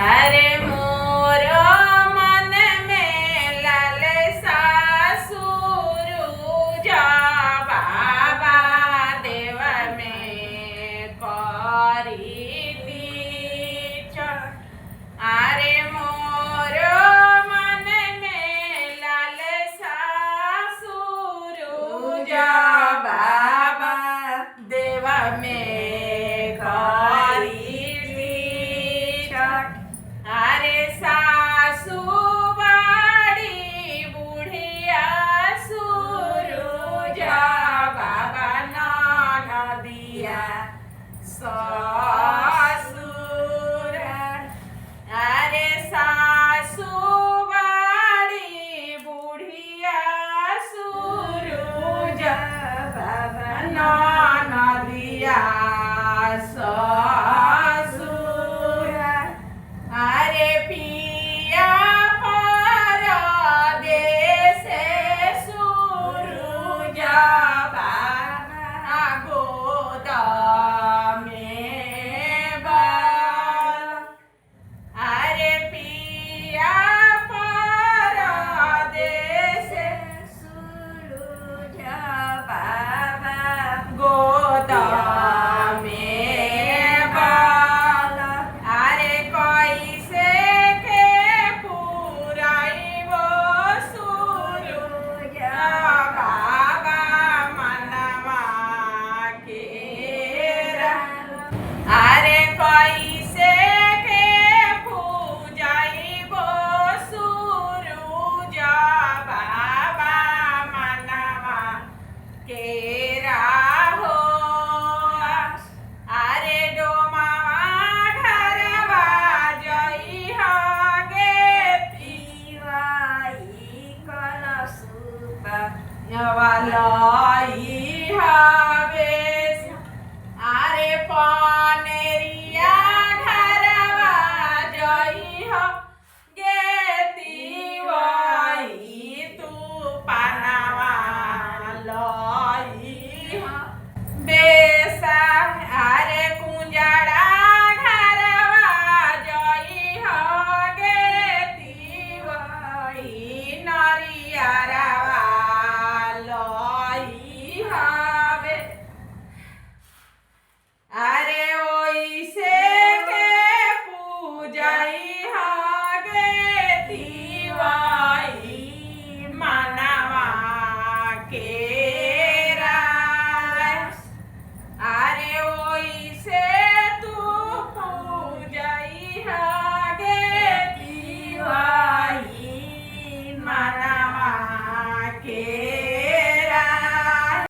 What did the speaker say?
अरे मोर मन में लालसा सुरुजा बाबा देव में करी दीच। अरे मोर मन में लालसा सुरुजा बाबा देव में करी दीच। अरे सासू बाड़ी बुढ़िया सुरुजा बाबा नदिया ससुर। अरे सासू बाड़ी बुढ़िया सुरुजा बाबा नदिया ससुर। अरे पिया परदेस सुरुजा बाबा गोद में बाल। अरे पिया परदेस सुरुजा बाबा गोद में बाल। अरे कैसे के पुराइबो सुरुजा बाबा मनवा के राल। अरे कैसे के पूजाइबो सुरुजा बाबा मनवा के राहो। अरे डोमावा घरवा जइहा गे पिवाई कलशुपा नवलई हवेश। अरे पनेरिया घरवा जइहा गे तिवाई तू पनवा लइहा बेसा। अरे कुंजड़ा घरवा जइहा गे तिवाई नरियरवा लइहा बे। अरे ओइसे के पूजइहा